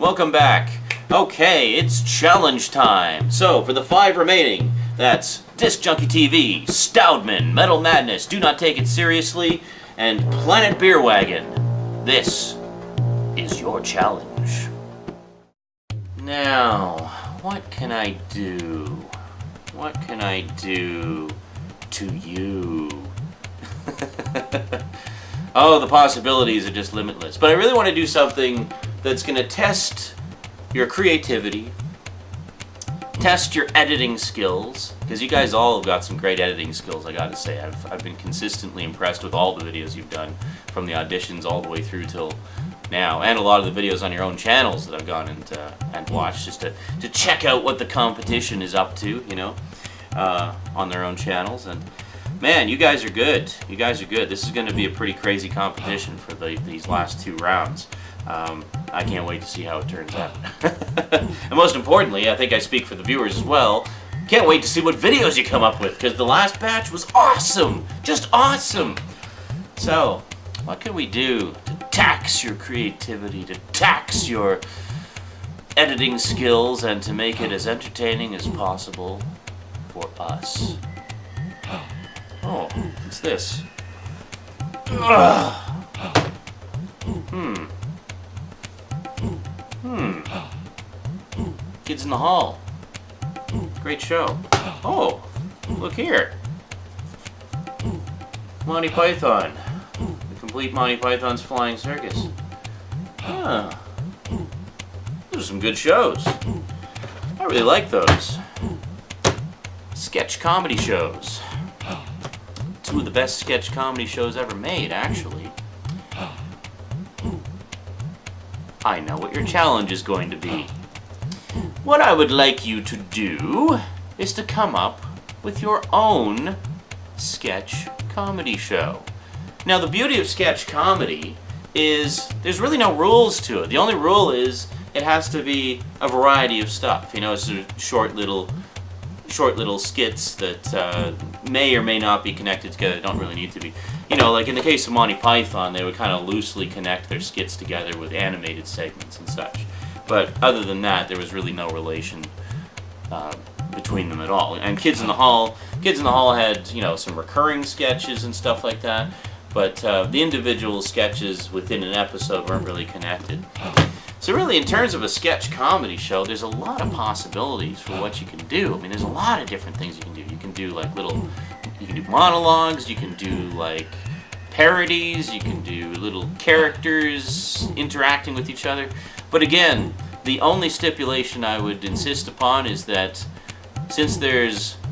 Welcome back. Okay, it's challenge time. So, for the 5 remaining, that's discjunkietv, Stoudman, MetalMadnez, Do Not Take It Seriously, and Planet Beer Wagon. This is your challenge. Now, what can I do? What can I do to you? Oh, the possibilities are just limitless. But I really want to do something that's going to test your creativity, test your editing skills, because you guys all have got some great editing skills, I gotta say. I've been consistently impressed with all the videos you've done, from the auditions all the way through till now, and a lot of the videos on your own channels that I've gone and watched just to check out what the competition is up to, you know, on their own channels. And man, you guys are good. You guys are good. This is going to be a pretty crazy competition for these last 2 rounds. I can't wait to see how it turns out. And most importantly, I think I speak for the viewers as well, can't wait to see what videos you come up with, because the last batch was awesome! Just awesome! So, what can we do to tax your creativity, to tax your editing skills, and to make it as entertaining as possible for us? Oh, what's this? Kids in the Hall. Great show. Oh, look here. Monty Python. The complete Monty Python's Flying Circus. Ah. Those are some good shows. I really like those. Sketch comedy shows. 2 of the best sketch comedy shows ever made, actually. I know what your challenge is going to be. What I would like you to do is to come up with your own sketch comedy show. Now, the beauty of sketch comedy is there's really no rules to it. The only rule is it has to be a variety of stuff. You know, it's short little skits that may or may not be connected together. They don't really need to be. You know, like in the case of Monty Python, they would kind of loosely connect their skits together with animated segments and such. But other than that, there was really no relation between them at all. And Kids in the Hall had, you know, some recurring sketches and stuff like that. But the individual sketches within an episode weren't really connected. So really, in terms of a sketch comedy show, there's a lot of possibilities for what you can do. I mean, there's a lot of different things you can do. You can do like you can do monologues, you can do like parodies, you can do little characters interacting with each other. But again, the only stipulation I would insist upon is that since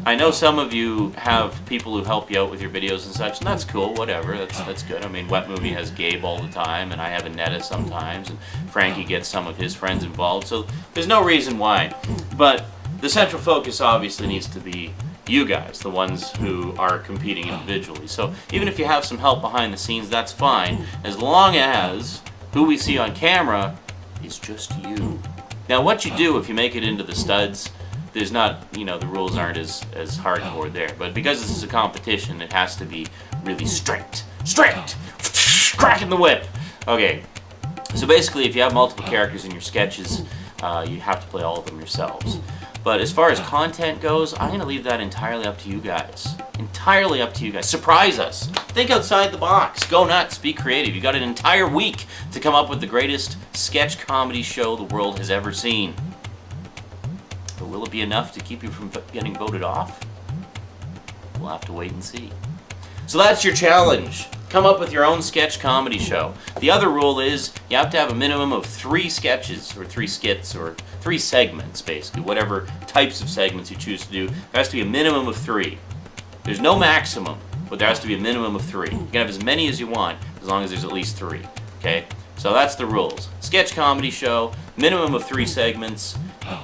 I know some of you have people who help you out with your videos and such, and that's cool, whatever, that's good. I mean, Wet Movie has Gabe all the time, and I have Annetta sometimes, and Frankie gets some of his friends involved, so there's no reason why. But the central focus obviously needs to be you guys, the ones who are competing individually. So even if you have some help behind the scenes, that's fine, as long as who we see on camera is just you. Now, what you do if you make it into the studs, there's not, you know, the rules aren't as hardcore there. But because this is a competition, it has to be really strict, cracking the whip. Okay, so basically, if you have multiple characters in your sketches, you have to play all of them yourselves. But as far as content goes, I'm gonna leave that entirely up to you guys. Entirely up to you guys. Surprise us. Think outside the box. Go nuts. Be creative. You got an entire week to come up with the greatest sketch comedy show the world has ever seen. But will it be enough to keep you from getting voted off? We'll have to wait and see. So that's your challenge. Come up with your own sketch comedy show. The other rule is you have to have a minimum of 3 sketches, or 3 skits, or 3 segments, basically. Whatever types of segments you choose to do, there has to be a minimum of 3. There's no maximum, but there has to be a minimum of 3. You can have as many as you want, as long as there's at least 3. Okay? So that's the rules. Sketch comedy show, minimum of 3 segments,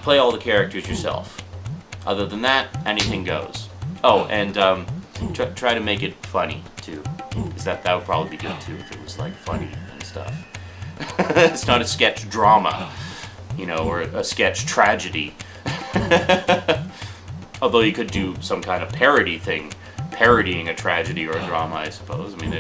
play all the characters yourself. Other than that, anything goes. Oh, and try to make it funny, too. Because that would probably be good, too, if it was, like, funny and stuff. It's not a sketch drama, you know, or a sketch tragedy. Although you could do some kind of parody thing, parodying a tragedy or a drama, I suppose. I mean,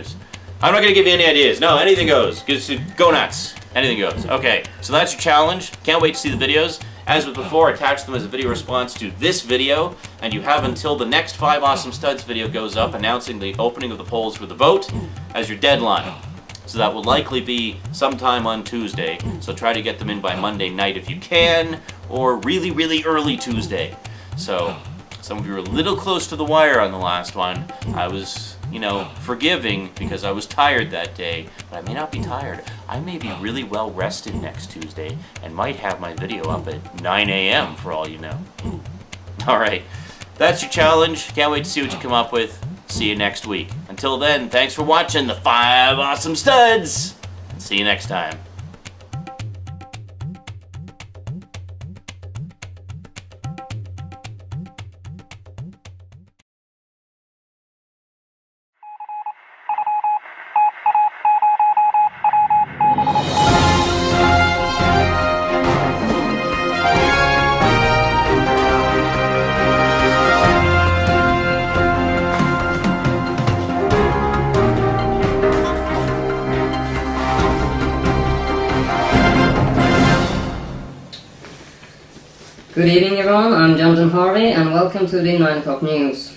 I'm not going to give you any ideas. No, anything goes. Just go nuts. Anything goes. Okay, so that's your challenge. Can't wait to see the videos. As with before, attach them as a video response to this video, and you have until the next 5 Awesome Studs video goes up announcing the opening of the polls for the vote as your deadline. So that will likely be sometime on Tuesday, so try to get them in by Monday night if you can, or really, really early Tuesday. So, some of you were a little close to the wire on the last one. I was, forgiving because I was tired that day, but I may not be tired. I may be really well rested next Tuesday and might have my video up at 9 a.m. for all you know. Alright, that's your challenge. Can't wait to see what you come up with. See you next week. Until then, thanks for watching the 5 Awesome Studs, and see you next time. Good evening everyone, I'm Jonathan Harvey and welcome to the 9 o'clock news.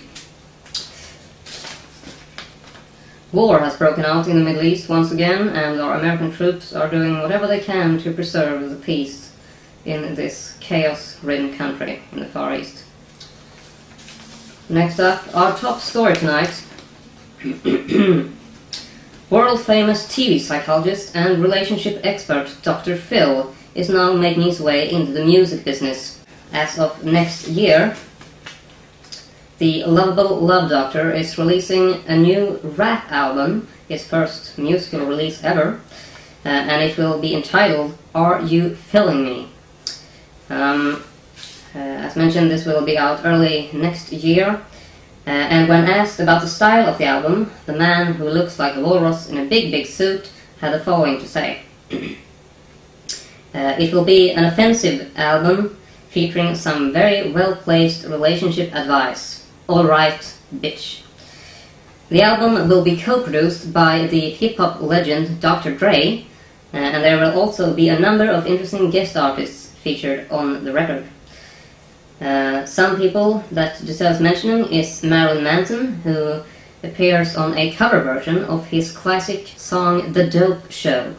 War has broken out in the Middle East once again, and our American troops are doing whatever they can to preserve the peace in this chaos-ridden country in the Far East. Next up, our top story tonight. World-famous TV psychologist and relationship expert Dr. Phil is now making his way into the music business. As of next year, the lovable Love Doctor is releasing a new rap album, his first musical release ever, and it will be entitled Are You Feeling Me? As mentioned, this will be out early next year, and when asked about the style of the album, the man who looks like a walrus in a big suit had the following to say. It will be an offensive album featuring some very well-placed relationship advice. Alright, bitch. The album will be co-produced by the hip-hop legend Dr. Dre, and there will also be a number of interesting guest artists featured on the record. Some people that deserves mentioning is Marilyn Manson, who appears on a cover version of his classic song The Dope Show.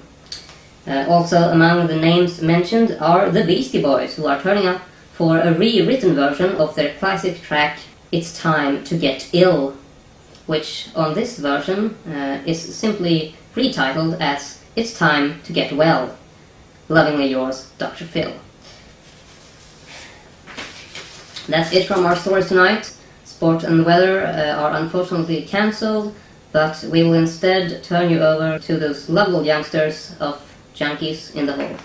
Also among the names mentioned are the Beastie Boys, who are turning up for a rewritten version of their classic track It's Time to Get Ill, which on this version is simply retitled as It's Time to Get Well. Lovingly yours, Dr. Phil. That's it from our stories tonight. Sport and weather are unfortunately cancelled, but we will instead turn you over to those lovable youngsters of Junkies in the Hole.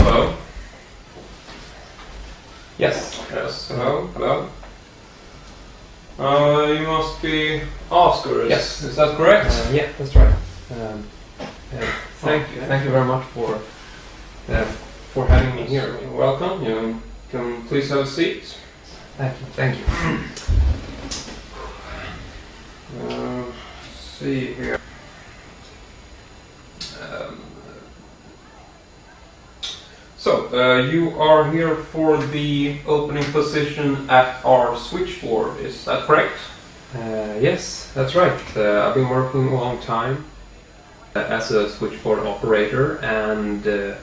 Hello? Yes, hello, hello. You must be Oscar, is that correct? Yeah, that's right. Thank you very much for having me here. You're welcome. You can please have a seat. Thank you. Let's see here. So, you are here for the opening position at our switchboard, is that correct? Yes, that's right. I've been working a long time as a switchboard operator, and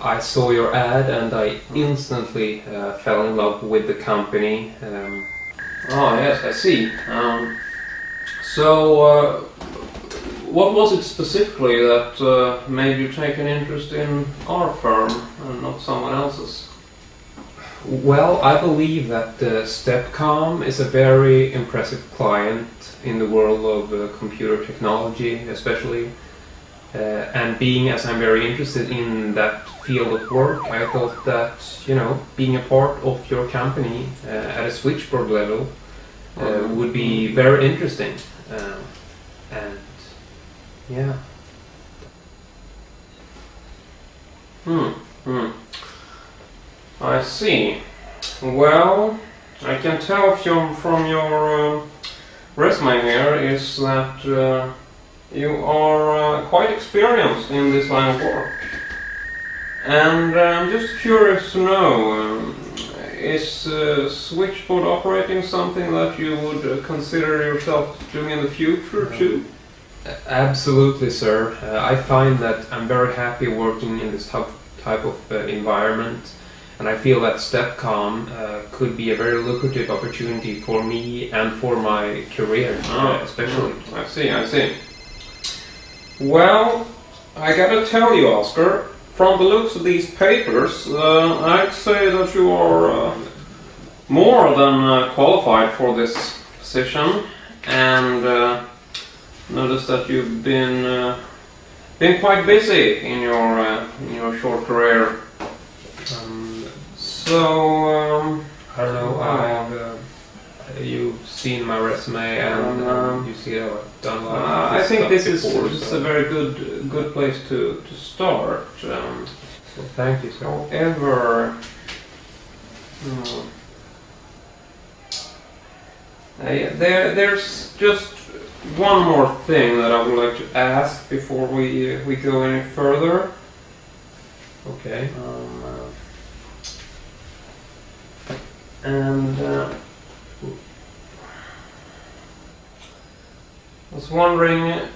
I saw your ad and I instantly fell in love with the company. Oh yes, I see. So, what was it specifically that made you take an interest in our firm and not someone else's? Well, I believe that Stepcom is a very impressive client in the world of computer technology, especially. And being as I'm very interested in that field of work, I thought that, you know, being a part of your company at a switchboard level would be very interesting. And yeah. I see. Well, I can tell from your resume here is that you are quite experienced in this line of work. And I'm just curious to know, is switchboard operating something that you would consider yourself doing in the future too? Absolutely, sir. I find that I'm very happy working in this type of environment, and I feel that Stepcom could be a very lucrative opportunity for me and for my career, especially. I see. Well, I gotta tell you, Oscar, from the looks of these papers, I'd say that you are more than qualified for this position, and notice that you've been quite busy in your short career. I don't know. You've seen my resume, and you see how I've done a lot of I think this before, is a very good place to start. Well, thank you, sir. However, there's just one more thing that I would like to ask before we go any further. Okay. I was wondering,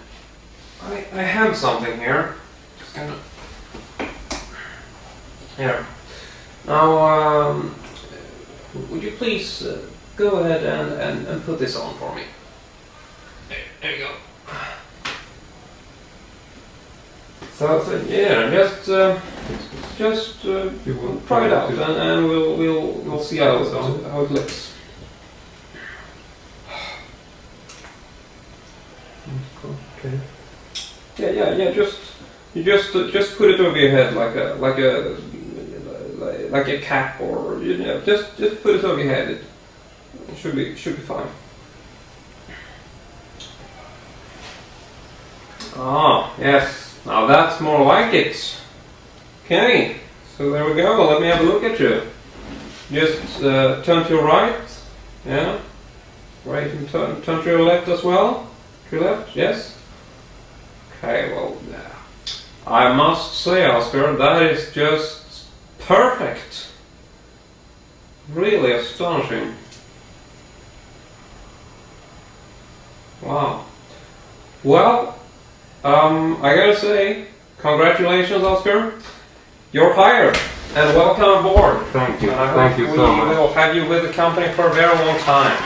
I have something here. Just gonna here. Now, would you please go ahead and put this on for me? There you go. So yeah, just try it out, and we'll see how it looks. Okay. Yeah. Just put it over your head like a cap, or just put it over your head. It should be fine. Ah, yes. Now that's more like it. Okay. So there we go. Let me have a look at you. Just turn to your right. Yeah. Right, and turn to your left as well. To your left. Yes. Okay, well, I must say, Oscar, that is just perfect. Really astonishing. Wow. Well, I gotta say, congratulations, Oscar. You're hired, and welcome aboard. Thank you. And I Thank hope you so much. we will have you with the company for a very long time.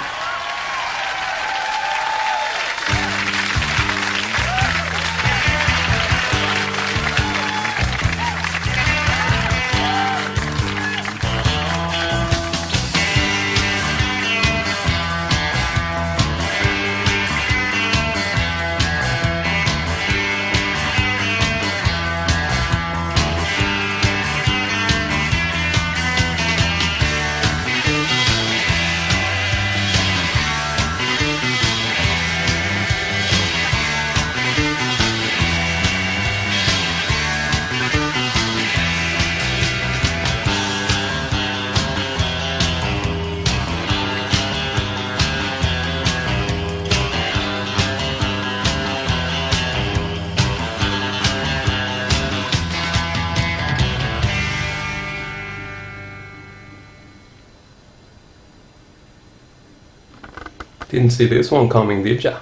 Didn't see this one coming, did ya?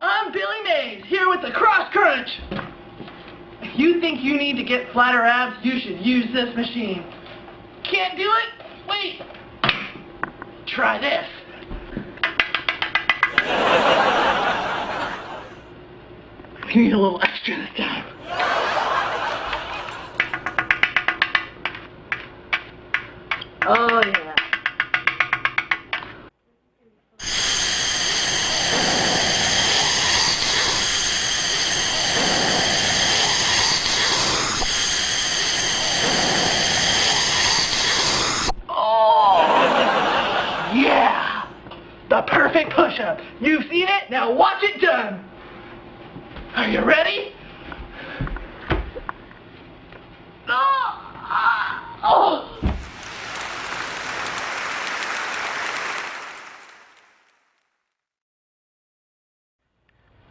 I'm Billy Mays, here with the Cross Crunch. If you think you need to get flatter abs, you should use this machine. Can't do it? Wait. Try this. We need a little extra this time. Oh yeah. Oh yeah! The perfect push-up. You've seen it, now watch it done. Are you ready? Oh.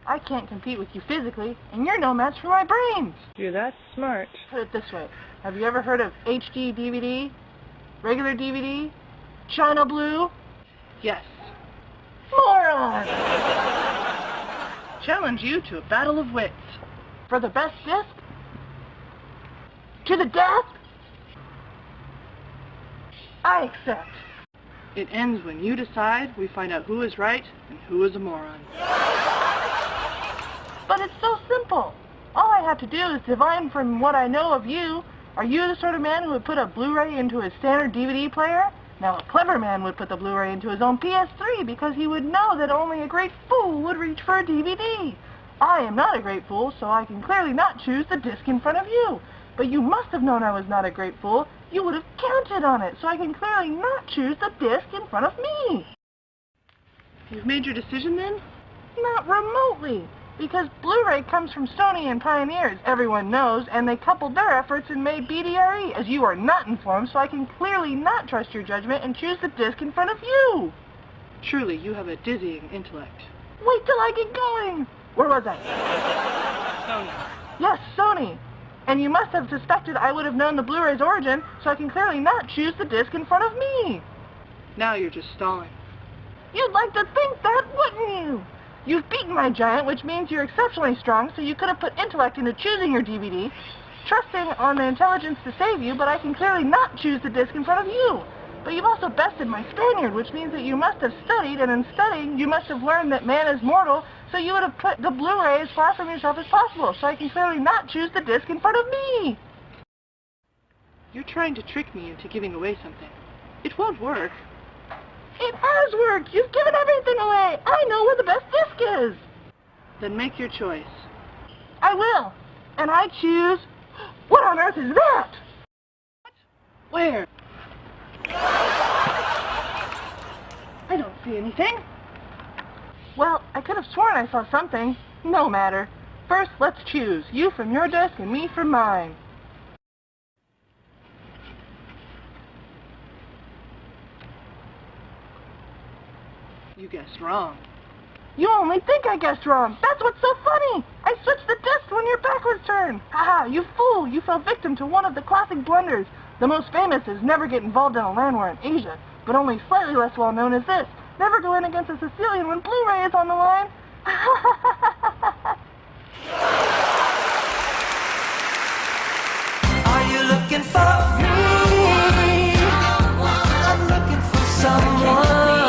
I can't compete with you physically, and you're no match for my brains. You're that smart. Put it this way. Have you ever heard of HD DVD? Regular DVD? China Blue? Yes. Moron! Challenge you to a battle of wits. For the best disc? To the death? I accept. It ends when you decide we find out who is right and who is a moron. But it's so simple. All I have to do is divine from what I know of you. Are you the sort of man who would put a Blu-ray into his standard DVD player? Now, a clever man would put the Blu-ray into his own PS3 because he would know that only a great fool would reach for a DVD. I am not a great fool, so I can clearly not choose the disc in front of you. But you must have known I was not a great fool. You would have counted on it, so I can clearly not choose the disc in front of me. You've made your decision then? Not remotely. Because Blu-ray comes from Sony and Pioneer, as everyone knows, and they coupled their efforts and made BDRE, as you are not informed, so I can clearly not trust your judgment and choose the disc in front of you. Truly, you have a dizzying intellect. Wait till I get going! Where was I? Sony. Yes, Sony. And you must have suspected I would have known the Blu-ray's origin, so I can clearly not choose the disc in front of me. Now you're just stalling. You'd like to think that, wouldn't you? You've beaten my giant, which means you're exceptionally strong, so you could have put intellect into choosing your DVD, trusting on the intelligence to save you, but I can clearly not choose the disc in front of you. But you've also bested my Spaniard, which means that you must have studied, and in studying, you must have learned that man is mortal, so you would have put the Blu-ray as far from yourself as possible, so I can clearly not choose the disc in front of me. You're trying to trick me into giving away something. It won't work. It has worked! You've given everything away! I know where the best disc is! Then make your choice. I will. And I choose... What on earth is that? What? Where? I don't see anything. Well, I could have sworn I saw something. No matter. First, let's choose. You from your disc and me from mine. You guessed wrong. You only think I guessed wrong. That's what's so funny. I switched the disc when you're backwards turned. Haha, you fool. You fell victim to one of the classic blunders. The most famous is never get involved in a land war in Asia, but only slightly less well known is this. Never go in against a Sicilian when Blu-ray is on the line. Are you looking for me? I'm looking for someone.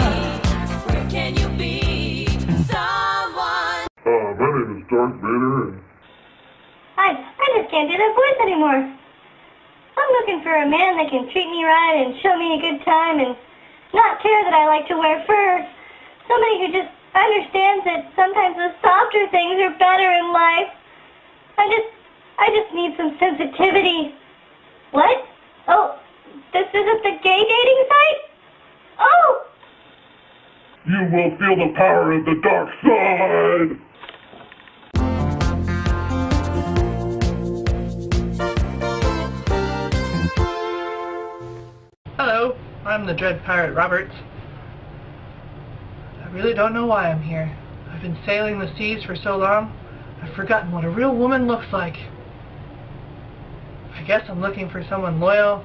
My name is Darth Vader, and I just can't do that voice anymore. I'm looking for a man that can treat me right and show me a good time and not care that I like to wear fur. Somebody who just understands that sometimes the softer things are better in life. I just need some sensitivity. What? Oh, this isn't the gay dating site? Oh! you will feel the power of the dark side! Hello, I'm the Dread Pirate Roberts. I really don't know why I'm here. I I've been sailing the seas for so long, I've forgotten what a real woman looks like. I guess I'm looking for someone loyal,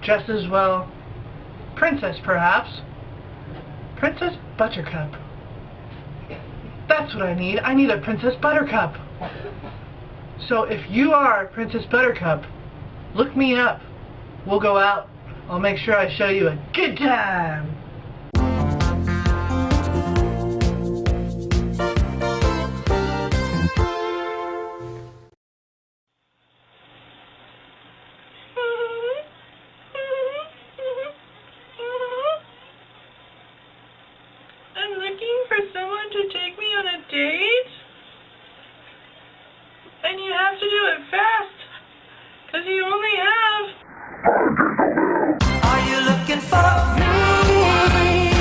dresses well, princess perhaps. Princess Buttercup. That's what I need. I need a Princess Buttercup. So if you are Princess Buttercup, look me up. We'll go out. I'll make sure I show you a good time. I'm looking for someone to take me on a date. And you have to do it fast, because you only have... Are you looking for me?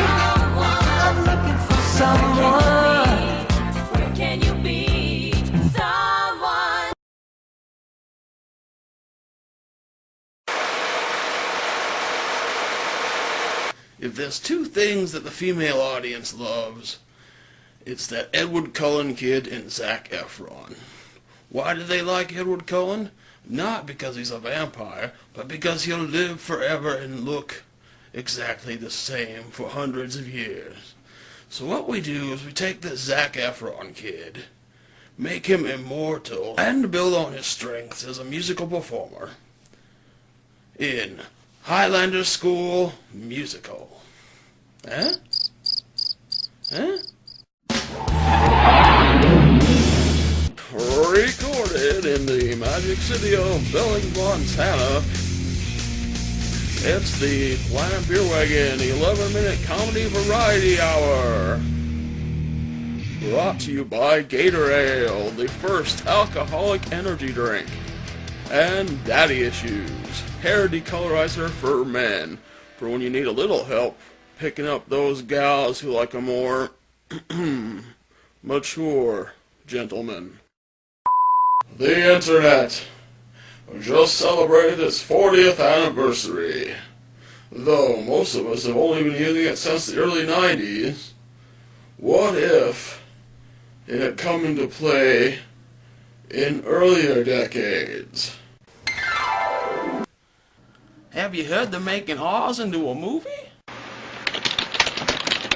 I'm looking for someone. Where can you be? Someone. If there's two things that the female audience loves, it's that Edward Cullen kid and Zac Efron. Why do they like Edward Cullen? Not because he's a vampire, but because he'll live forever and look exactly the same for hundreds of years. So what we do is we take this Zac Efron kid, make him immortal, and build on his strengths as a musical performer in Highlander School Musical. Huh? Huh? Recorded in the magic city of Billings, Montana. It's the Planet Beer Wagon 11-minute comedy variety hour. Brought to you by Gatorade, the first alcoholic energy drink. And Daddy Issues, hair decolorizer for men, for when you need a little help picking up those gals who like a more mature gentleman. The Internet just celebrated its 40th anniversary. Though most of us have only been using it since the early 90s, what if it had come into play in earlier decades? Have you heard they're making Oz into a movie?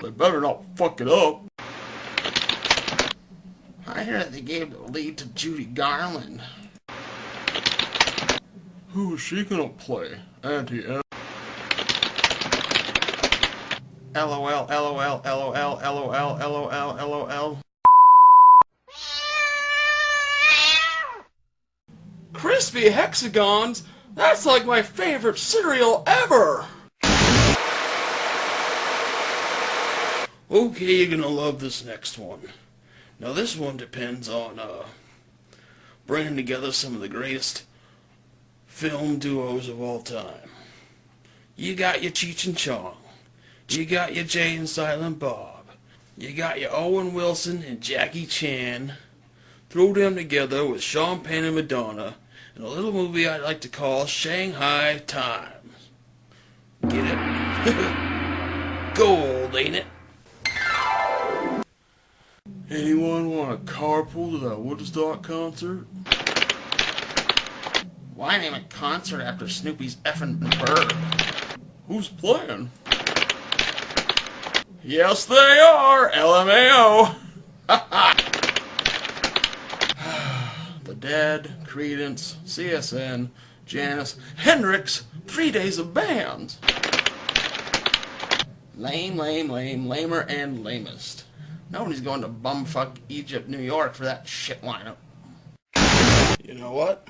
They better not fuck it up. I hear that they gave the lead to Judy Garland. Who is she gonna play? Auntie M. LOL, LOL, LOL, LOL, LOL, LOL. Crispy hexagons? That's like my favorite cereal ever! Okay, you're gonna love this next one. Now this one depends on bringing together some of the greatest film duos of all time. You got your Cheech and Chong. You got your Jay and Silent Bob. You got your Owen Wilson and Jackie Chan. Throw them together with Sean Penn and Madonna in a little movie I'd like to call Shanghai Times. Get it? Gold, ain't it? Anyone want a carpool to that Woodstock concert? Why name a concert after Snoopy's effing bird? Who's playing? Yes, they are! LMAO! The Dead, Creedence, CSN, Janis, Hendrix, 3 days of bands. Lame, lame, lame, lamer, and lamest. Nobody's going to bumfuck Egypt, New York for that shit lineup. You know what?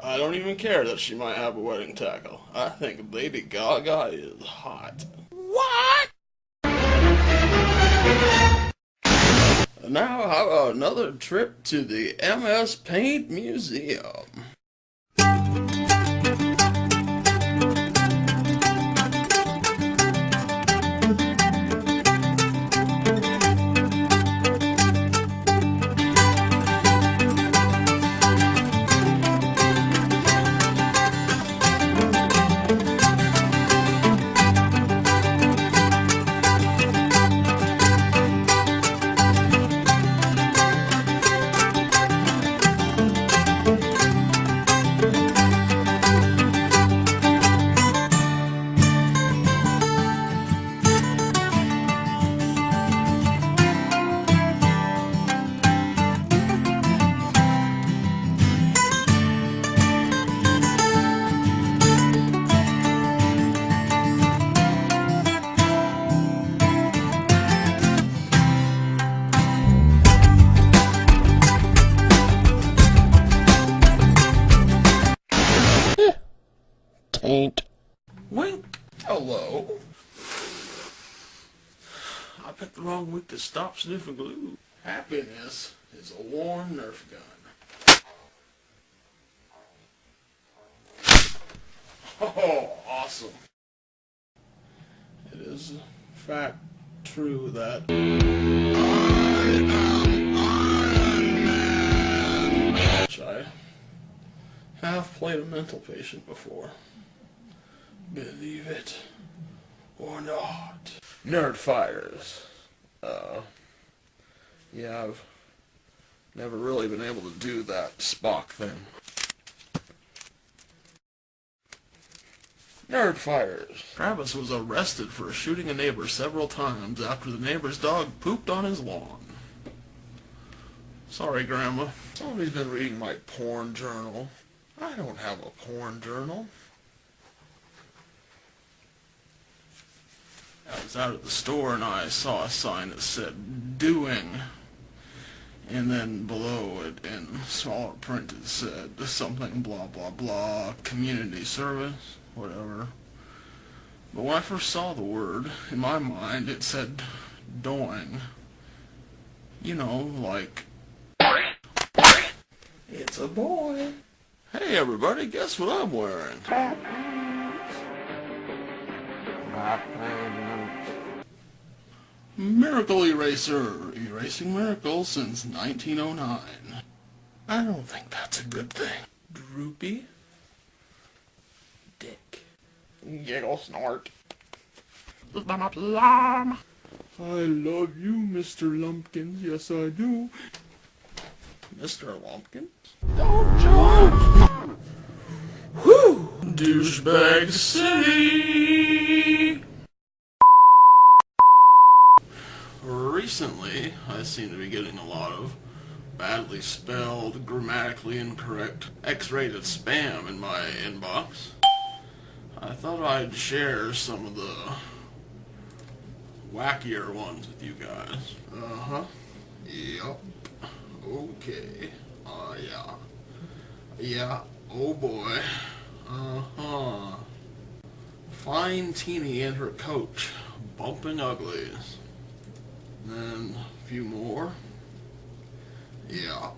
I don't even care that she might have a wedding tackle. I think Lady Gaga is hot. What? Now, how about another trip to the MS Paint Museum? Paint. Wink. Hello. I picked the wrong week to stop sniffing glue. Happiness is a worn Nerf gun. Oh, awesome. It is in fact true that I have played a mental patient before. Believe it or not. Nerd fighters. Yeah, I've never really been able to do that Spock thing. Nerd fighters. Travis was arrested for shooting a neighbor several times after the neighbor's dog pooped on his lawn. Sorry, Grandma. Somebody's been reading my porn journal. I don't have a porn journal. I was out at the store and I saw a sign that said, doing. And then below it, in smaller print, it said something blah blah blah, community service, whatever. But when I first saw the word, in my mind it said doing. You know, like, it's a boy. Hey everybody, guess what I'm wearing? Miracle Eraser, erasing miracles since 1909. I don't think that's a good thing. Droopy. Dick. Giggle snort. I love you, Mr. Lumpkins, yes I do. Mr. Lumpkins? Don't jump! Whew! Douchebag City! Recently, I seem to be getting a lot of badly spelled, grammatically incorrect, X-rated spam in my inbox. I thought I'd share some of the wackier ones with you guys. Uh-huh. Yup. Okay. Yeah. Yeah. Oh boy. Uh-huh. Fine Teeny and her coach bumping uglies. Then a few more. Yeah.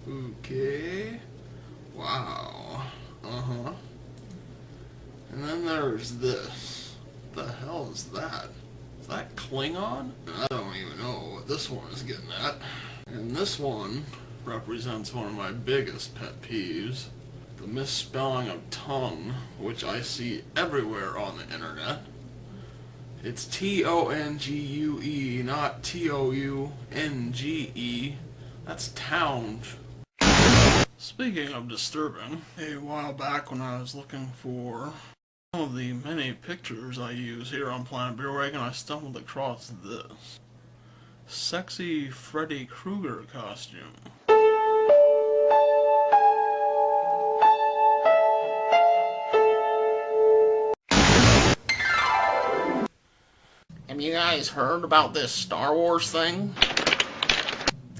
Okay. Wow. Uh-huh. And then there's this. What the hell is that? Is that Klingon? I don't even know what this one is getting at. And this one represents one of my biggest pet peeves. The misspelling of tongue, which I see everywhere on the internet. It's T-O-N-G-U-E, not T-O-U-N-G-E. That's townge. Speaking of disturbing, a while back when I was looking for some of the many pictures I use here on Planet Beer Wagon, I stumbled across this. Sexy Freddy Krueger costume. Have you guys heard about this Star Wars thing?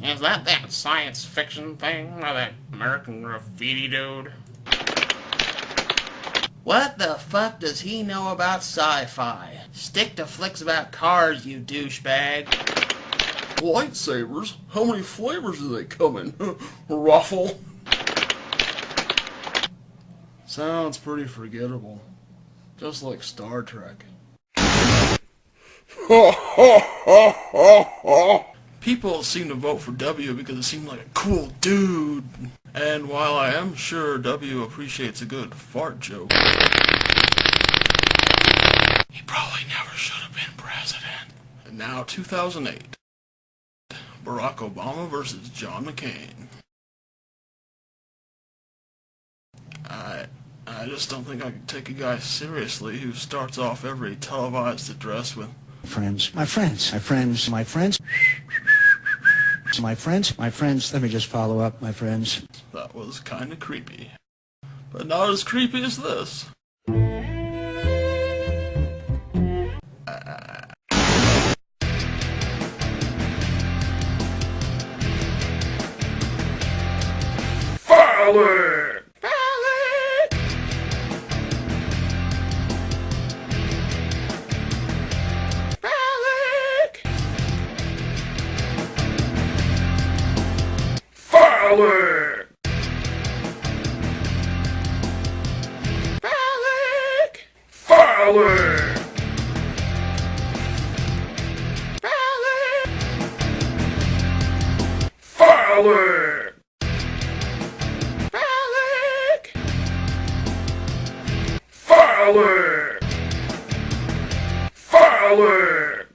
Is that science fiction thing by that American Graffiti dude? What the fuck does he know about sci-fi? Stick to flicks about cars, you douchebag. Lightsabers? How many flavors do they come in? Ruffle? Sounds pretty forgettable. Just like Star Trek. People seem to vote for W because it seemed like a cool dude. And while I am sure W appreciates a good fart joke, he probably never should have been president. And now 2008. Barack Obama versus John McCain. I just don't think I can take a guy seriously who starts off every televised address with Friends, my friends, my friends, my friends, my friends, my friends, let me just follow up, my friends. That was kinda creepy. But not as creepy as this. File it! File it! Phallic! Phallic! Phallic! Phallic! Phallic! Phallic! Phallic! Phallic! Phallic!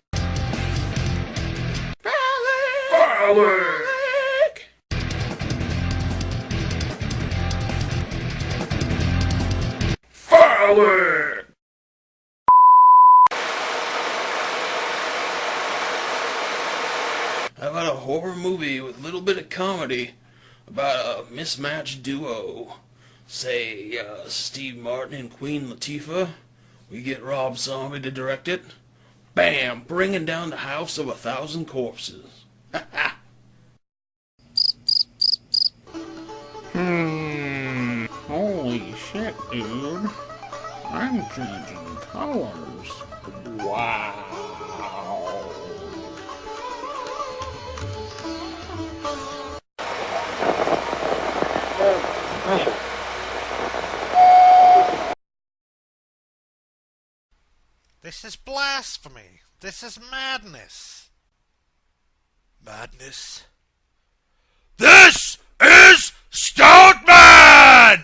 How about a horror movie with a little bit of comedy about a mismatched duo? Say, Steve Martin and Queen Latifah. We get Rob Zombie to direct it. Bam! Bringing down the house of 1,000 corpses. Holy shit, dude. I'm changing colors. Wow. This is blasphemy. This is madness. Madness? This is Stoudman!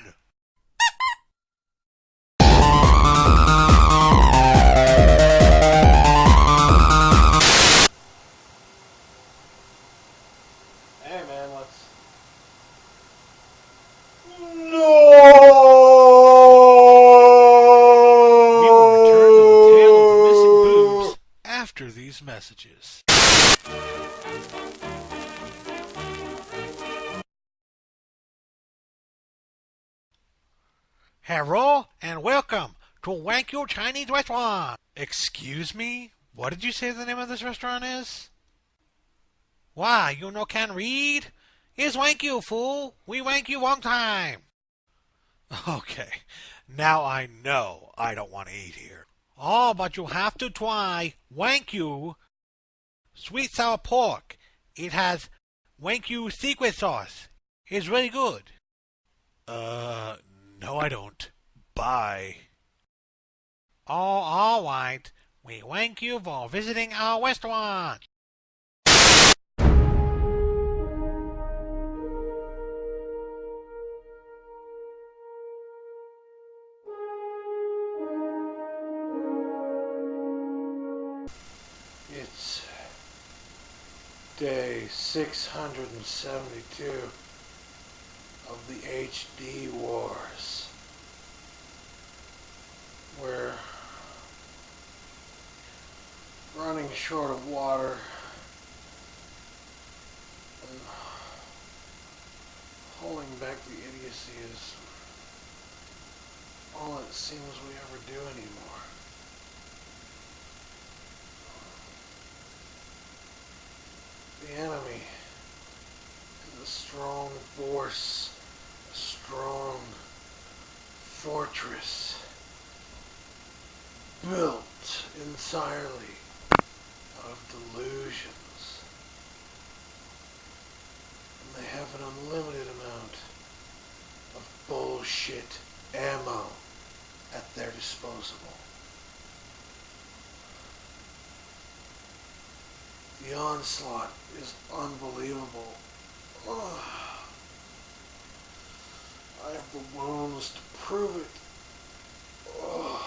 Hey man, let's... We will return to the tale of the missing boobs after these messages. Hello and welcome to Wank Your Chinese Restaurant. Excuse me? What did you say the name of this restaurant is? Why, you no can read? It's Wank You, fool. We wank you one time. Okay, now I know I don't want to eat here. Oh, but you have to try Wank You sweet sour pork. It has Wank You secret sauce. It's really good. No I don't. Bye. Oh, all right. We thank you for visiting our restaurant. It's day 672 of the HD Wars. We're running short of water and holding back the idiocy is all it seems we ever do anymore. The enemy is a strong force, a strong fortress built entirely of delusions. And they have an unlimited amount of bullshit ammo at their disposal. The onslaught is unbelievable. Ugh. I have the wounds to prove it. Ugh.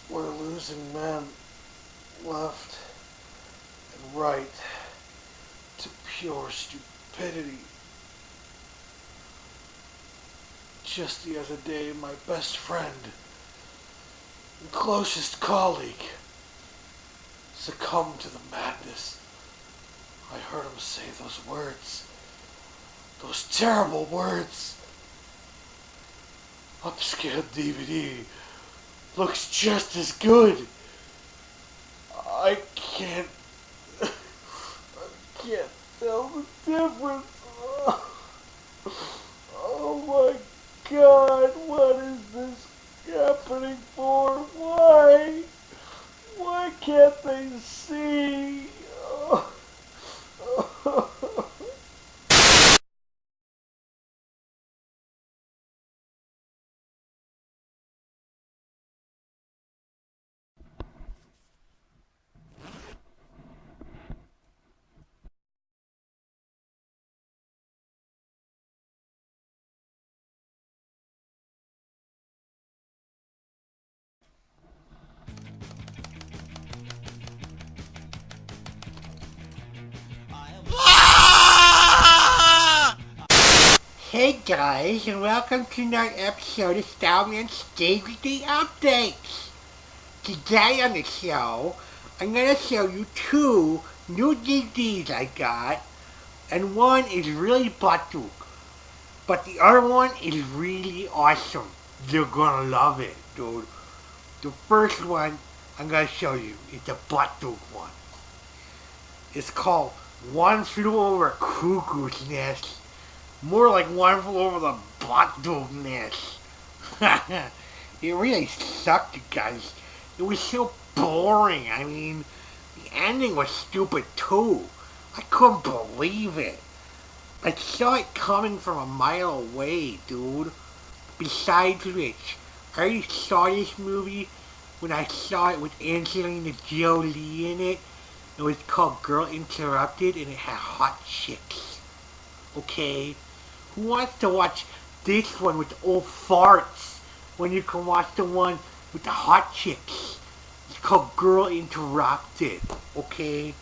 We're losing men left and right to pure stupidity. Just the other day, my best friend and closest colleague succumbed to the madness. I heard him say those words. Those terrible words. Upscaled DVD looks just as good. I can't tell the difference. Oh my God, what is this happening for? Why? Why can't they see? Hey guys, and welcome to another episode of Stoudman's Day Updates. Today on the show, I'm going to show you 2 new DVDs I got, and one is really butt-took, but the other one is really awesome. You're going to love it, dude. The first one I'm going to show you is the butt-took one. It's called One Flew Over Cuckoo's Nest. More like One Flew Over the butt-took nest. It really sucked, you guys. It was so boring. I mean, the ending was stupid too. I couldn't believe it. I saw it coming from a mile away, dude. Besides which, I already saw this movie when I saw it with Angelina Jolie in it. It was called Girl Interrupted, and it had hot chicks. Okay? Who wants to watch this one with the old farts when you can watch the one with the hot chicks? It's called Girl Interrupted. Okay?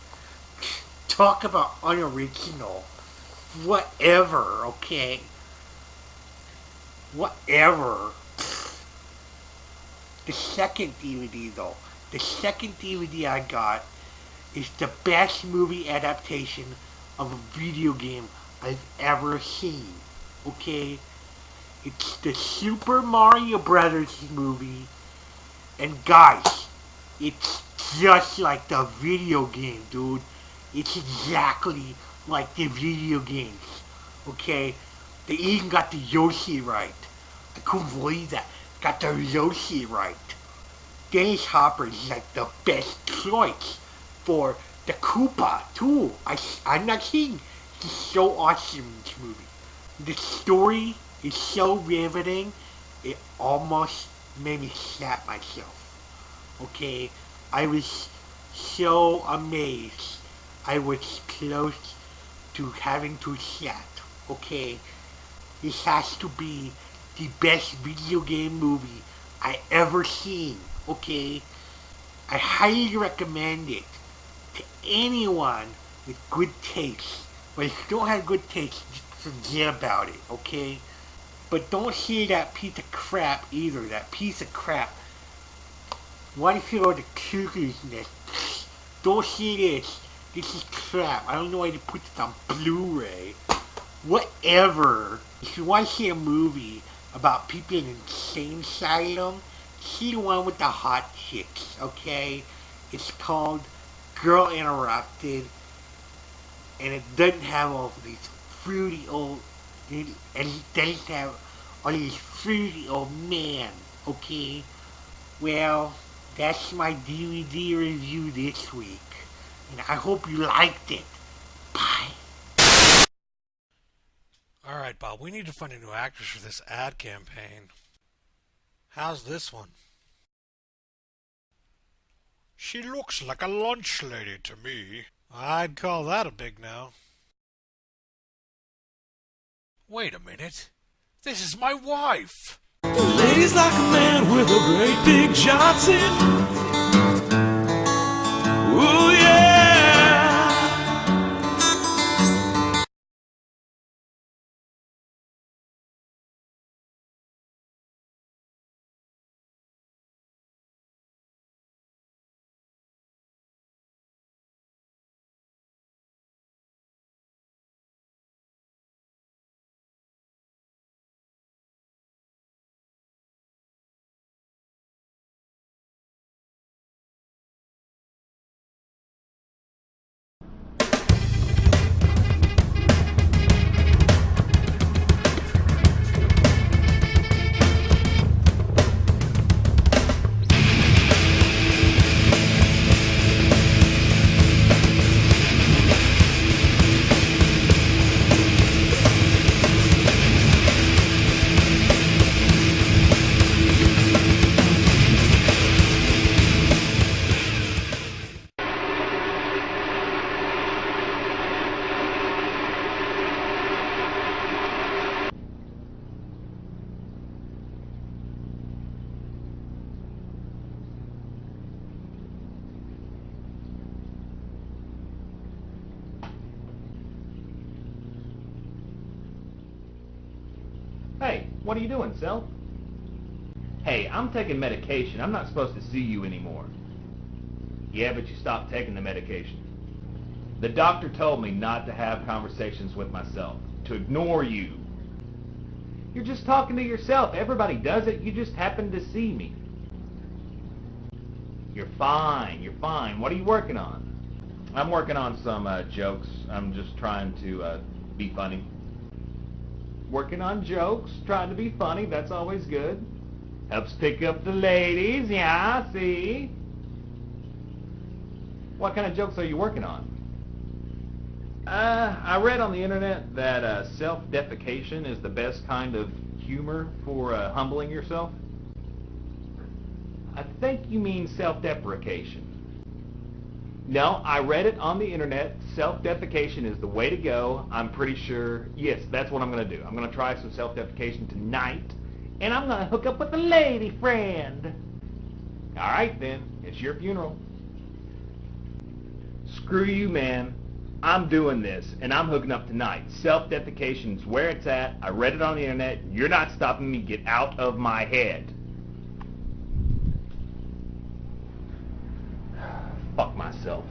Talk about unoriginal. Whatever, okay? Whatever. The second DVD, though. The second DVD I got is the best movie adaptation of a video game I've ever seen. Okay? It's the Super Mario Brothers movie. And guys, it's just like the video game, dude. It's exactly like the video games. Okay? They even got the Yoshi right. I couldn't believe that. Got the Yoshi right. Dennis Hopper is like the best choice for the Koopa, too. I'm not kidding. He's so awesome in this movie. The story is so riveting, it almost made me slap myself. Okay? I was so amazed. I was close to having to slap. Okay? This has to be the best video game movie I ever seen. Okay? I highly recommend it to anyone with good taste. But if you don't have good taste, just forget about it, okay? But don't see that piece of crap either, that piece of crap. What if you're the cuckoo's nest? Don't see this. This is crap. I don't know why they put this on Blu-ray. Whatever. If you want to see a movie about people in an insane asylum, see the one with the hot chicks, okay? It's called Girl Interrupted, and it doesn't have all these fruity old, and it doesn't have all these fruity old men, okay? Well, that's my DVD review this week, and I hope you liked it. Bye. Alright, Bob, we need to find a new actress for this ad campaign. How's this one? She looks like a lunch lady to me. I'd call that a big no. Wait a minute. This is my wife! Ladies like a man with a great big Johnson. What are you doing, Self? Hey, I'm taking medication. I'm not supposed to see you anymore. Yeah, but you stopped taking the medication. The doctor told me not to have conversations with myself, to ignore you. You're just talking to yourself. Everybody does it. You just happened to see me. You're fine. You're fine. What are you working on? I'm working on some jokes. I'm just trying to be funny. Working on jokes, trying to be funny. That's always good. Helps pick up the ladies. Yeah, see? What kind of jokes are you working on? I read on the internet that self-defecation is the best kind of humor for humbling yourself. I think you mean self-deprecation. No, I read it on the internet. Self-defecation is the way to go. I'm pretty sure. Yes, that's what I'm going to do. I'm going to try some self-defecation tonight, and I'm going to hook up with a lady friend. All right, then. It's your funeral. Screw you, man. I'm doing this, and I'm hooking up tonight. Self-defecation's where it's at. I read it on the internet. You're not stopping me. Get out of my head. Fuck myself.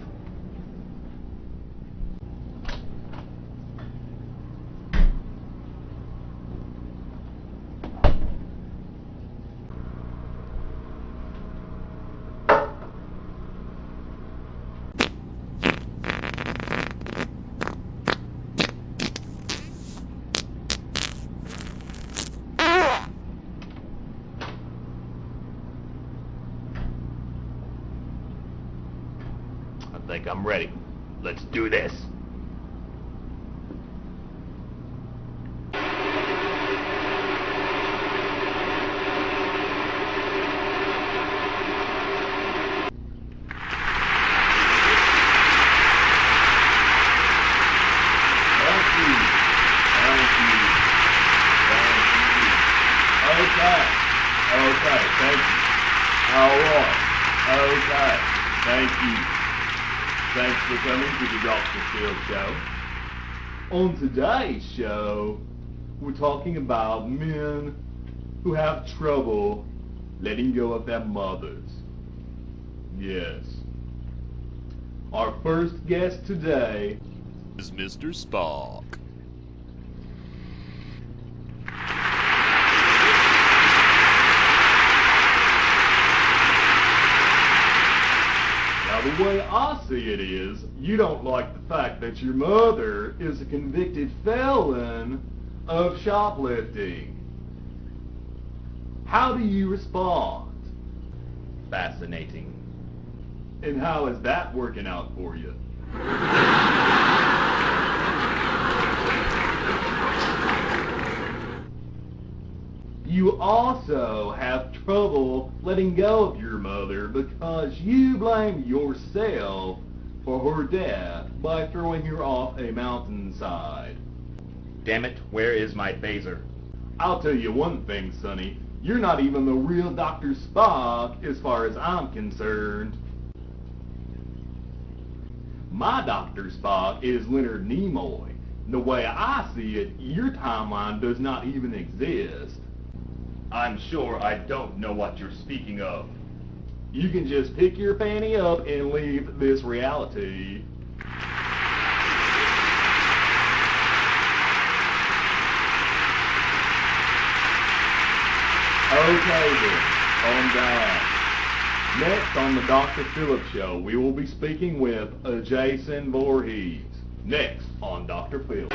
I think I'm ready. Let's do this. Okay, thank you. All right. Okay, thank you. Thanks for coming to the Dr. Phil Show. On today's show, we're talking about men who have trouble letting go of their mothers. Yes. Our first guest today is Mr. Spock. The way I see it is, you don't like the fact that your mother is a convicted felon of shoplifting. How do you respond? Fascinating. And how is that working out for you? You also have trouble letting go of your mother because you blame yourself for her death by throwing her off a mountainside. Damn it, where is my phaser? I'll tell you one thing, Sonny. You're not even the real Dr. Spock as far as I'm concerned. My Dr. Spock is Leonard Nimoy. The way I see it, your timeline does not even exist. I'm sure I don't know what you're speaking of. You can just pick your fanny up and leave this reality. Okay then, calm down. Next on the Dr. Phillips Show, we will be speaking with Jason Voorhees. Next on Dr. Phil.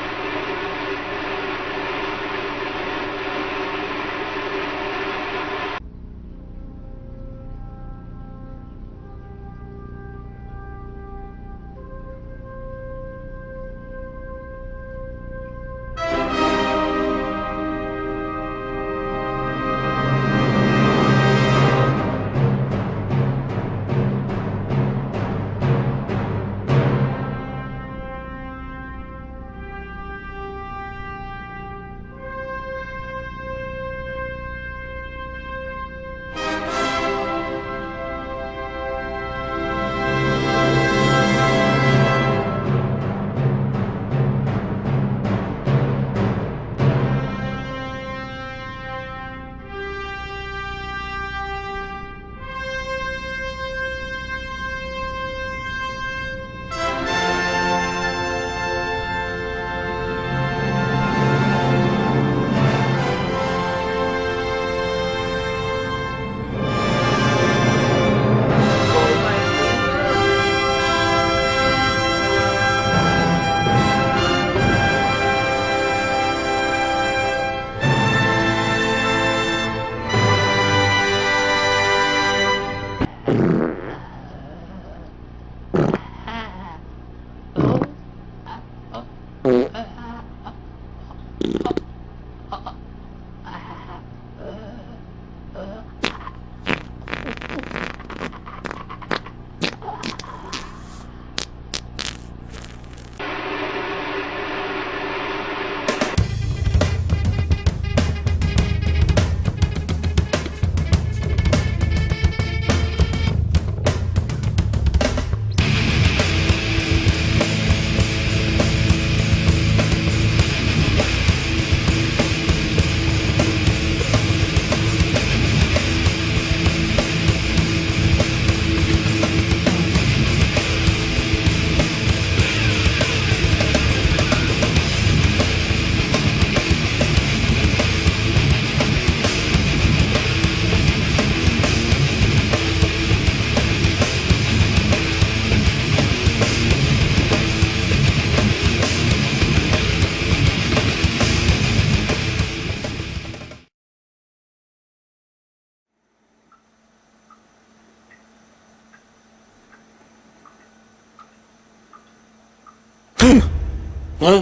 Huh?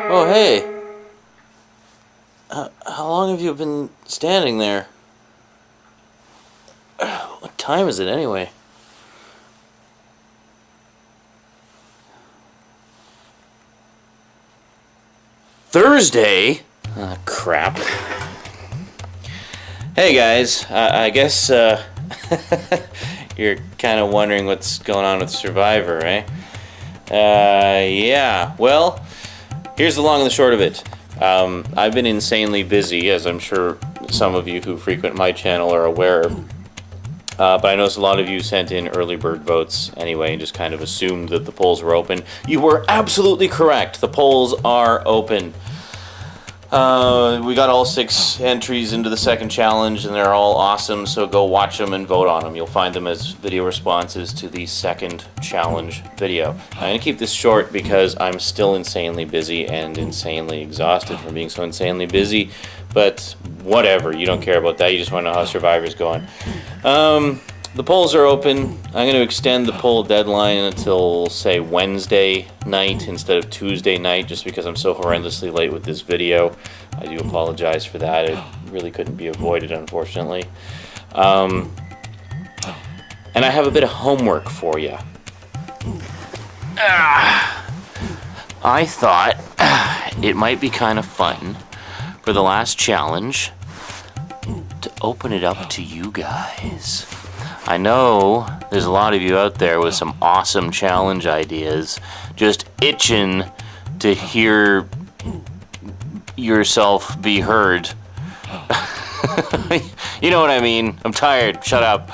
Oh, hey. How long have you been standing there? What time is it anyway? Thursday? Oh, crap. Hey guys, I guess you're kind of wondering what's going on with Survivor, eh? Yeah, well, here's the long and the short of it. I've been insanely busy, as I'm sure some of you who frequent my channel are aware. But I noticed a lot of you sent in early bird votes anyway and just kind of assumed that the polls were open. You were absolutely correct. The polls are open. We got all 6 entries into the second challenge, and they're all awesome, so go watch them and vote on them. You'll find them as video responses to the second challenge video. I'm going to keep this short because I'm still insanely busy and insanely exhausted from being so insanely busy, but whatever, you don't care about that, you just want to know how Survivor's going. The polls are open. I'm going to extend the poll deadline until, say, Wednesday night instead of Tuesday night, just because I'm so horrendously late with this video. I do apologize for that. It really couldn't be avoided, unfortunately. And I have a bit of homework for you. I thought it might be kind of fun for the last challenge to open it up to you guys. I know there's a lot of you out there with some awesome challenge ideas, just itching to hear yourself be heard. You know what I mean? I'm tired. Shut up.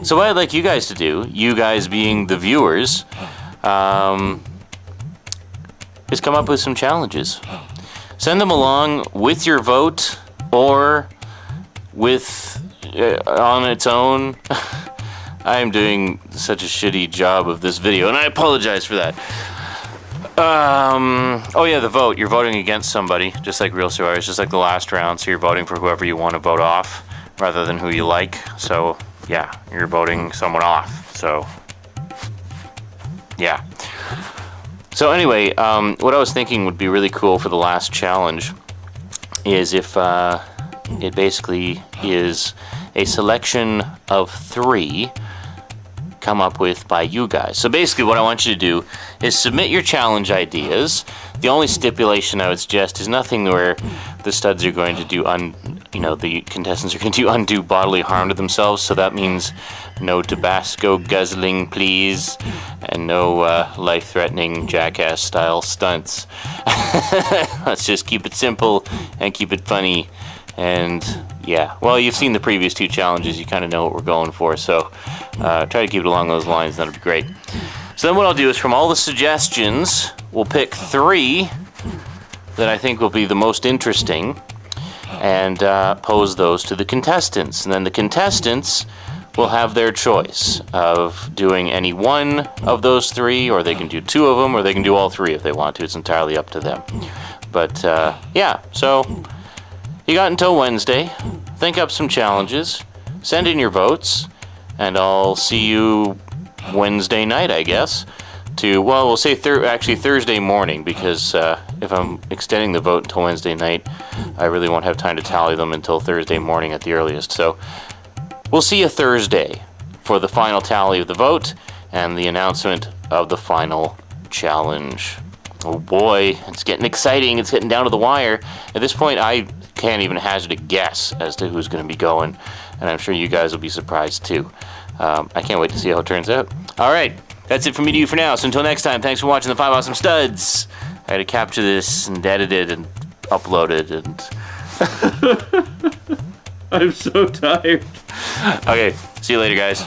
So what I'd like you guys to do, you guys being the viewers, is come up with some challenges. Send them along with your vote or with on its own. I am doing such a shitty job of this video, and I apologize for that. Oh yeah, the vote. You're voting against somebody, just like Real Survivors, just like the last round, so you're voting for whoever you want to vote off, rather than who you like. So, yeah, you're voting someone off. So, yeah. So anyway, what I was thinking would be really cool for the last challenge is if it basically is a selection of 3 come up with by you guys. So basically what I want you to do is submit your challenge ideas. The only stipulation I would suggest is nothing where the studs are going to do the contestants are going to do undue bodily harm to themselves, so that means no Tabasco guzzling, please, and no life-threatening jackass-style stunts. Let's just keep it simple and keep it funny. And yeah, well, you've seen the previous 2 challenges, you kind of know what we're going for, so try to keep it along those lines, that'll be great. So then what I'll do is from all the suggestions, we'll pick 3 that I think will be the most interesting and pose those to the contestants. And then the contestants will have their choice of doing any one of those 3, or they can do 2 of them, or they can do all 3 if they want to. It's entirely up to them. But yeah, so you got until Wednesday. Think up some challenges, send in your votes, and I'll see you Wednesday night, I guess. Well, we'll say actually Thursday morning, because if I'm extending the vote until Wednesday night, I really won't have time to tally them until Thursday morning at the earliest. So we'll see you Thursday for the final tally of the vote and the announcement of the final challenge. Oh boy, it's getting exciting. It's getting down to the wire. At this point, I can't even hazard a guess as to who's going to be going, and I'm sure you guys will be surprised too. I can't wait to see how it turns out. Alright, that's it from me to you for now, so until next time, thanks for watching the 5 Awesome Studs. I had to capture this and edit it and upload it, and I'm so tired. Okay, see you later, guys.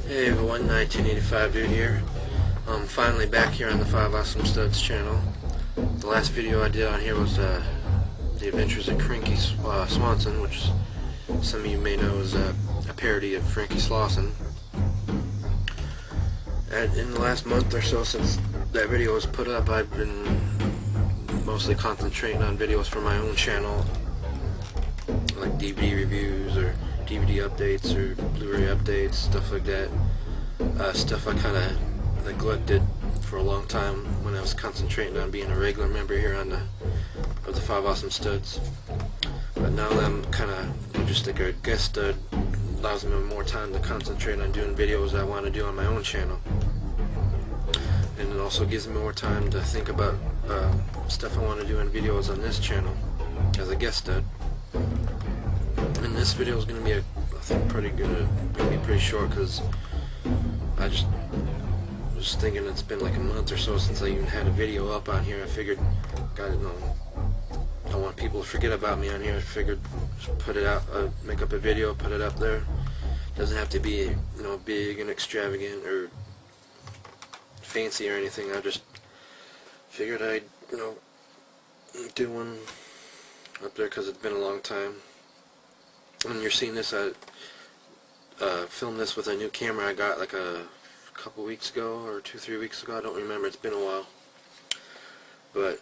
Hey everyone, 1985 dude here. I'm finally back here on the 5 Awesome Studs channel. The last video I did on here was the Adventures of Crinky Swanson, which some of you may know is a parody of Frankie Slauson. And in the last month or so since that video was put up, I've been mostly concentrating on videos for my own channel, like DVD reviews or DVD updates or Blu-ray updates, stuff like that. Stuff I kind of neglected for a long time when I was concentrating on being a regular member here on of the 5 Awesome Studs. But now that I'm kind of just like a guest stud, allows me more time to concentrate on doing videos I want to do on my own channel. And it also gives me more time to think about stuff I want to do in videos on this channel as a guest stud. And this video is going to be, I think, going to be pretty short because I just was thinking it's been like a month or so since I even had a video up on here. I figured, God, I don't want people to forget about me on here. I figured just put it out, make up a video, put it up there. Doesn't have to be, big and extravagant or fancy or anything. I just figured I'd, do one up there because it's been a long time. When you're seeing this, I filmed this with a new camera I got like a couple weeks ago or 2-3 weeks ago. I don't remember. It's been a while. But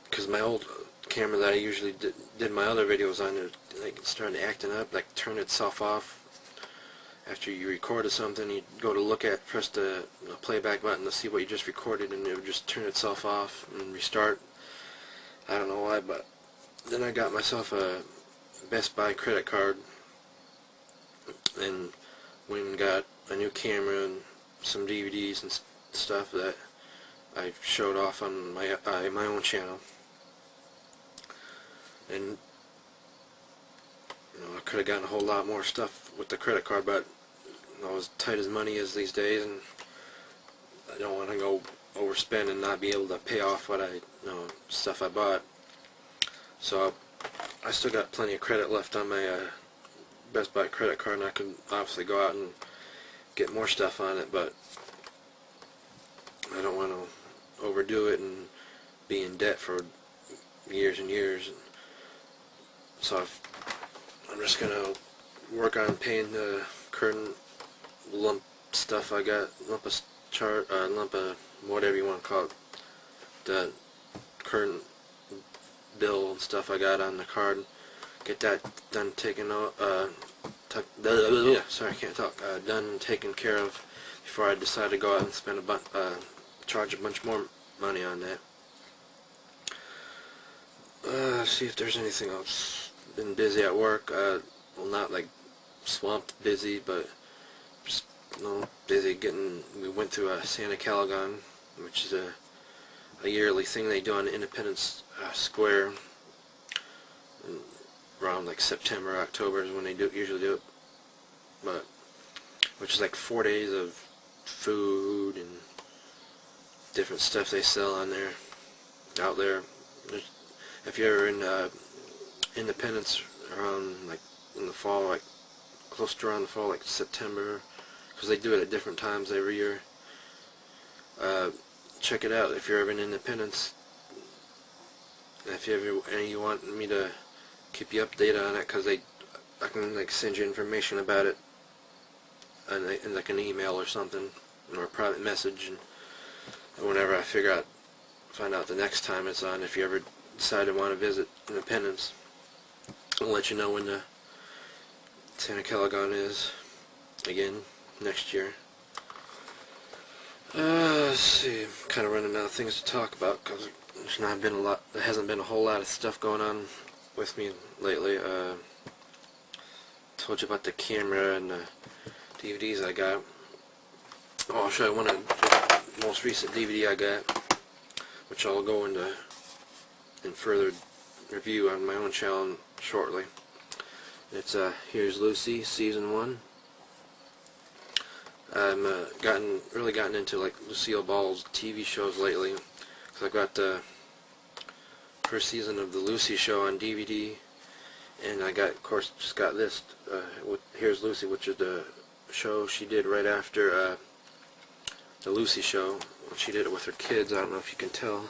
because my old camera that I usually did my other videos on, it started acting up, like turned itself off. After you recorded something, you go to look at, press the playback button to see what you just recorded, and it would just turn itself off and restart. I don't know why, but then I got myself a Best Buy credit card and went and got a new camera and some DVDs and stuff that I showed off on my own channel. And I could have gotten a whole lot more stuff with the credit card, but as tight as money is these days, and I don't want to go overspend and not be able to pay off what stuff I bought. So I still got plenty of credit left on my Best Buy credit card, and I could obviously go out and get more stuff on it, but I don't want to overdo it and be in debt for years and years. So I'm just going to work on paying the current lump stuff I got, lump of whatever you want to call it, the current bill and stuff I got on the card, get that done, taken out, sorry, I can't talk, done and taken care of before I decide to go out and spend charge a bunch more money on that. See if there's anything else. Been busy at work, well, not like swamped busy, but just busy we went through a Santa Calagon, which is a yearly thing they do on Independence Square, and around like September, October is when they usually do it, but which is like 4 days of food and different stuff they sell on there, out there. If you're in Independence around like in the fall, like close to around the fall, like September, because they do it at different times every year. Check it out if you're ever in Independence. If you want me to keep you updated on it, because I can like send you information about it in like an email or something, or a private message, and whenever I find out the next time it's on, if you ever decide to want to visit Independence, I'll let you know when the Santa Calagon is again next year. Let's see, I'm kind of running out of things to talk about because there hasn't been a whole lot of stuff going on with me lately. Told you about the camera and the DVDs I got. Oh, I'll show you one of the most recent DVD I got, which I'll go into in further review on my own channel shortly. It's Here's Lucy, Season 1. I've really gotten into like Lucille Ball's TV shows lately, because I've got the first season of the Lucy Show on DVD, and I got, of course, just got this with Here's Lucy, which is the show she did right after the Lucy Show. She did it with her kids. I don't know if you can tell.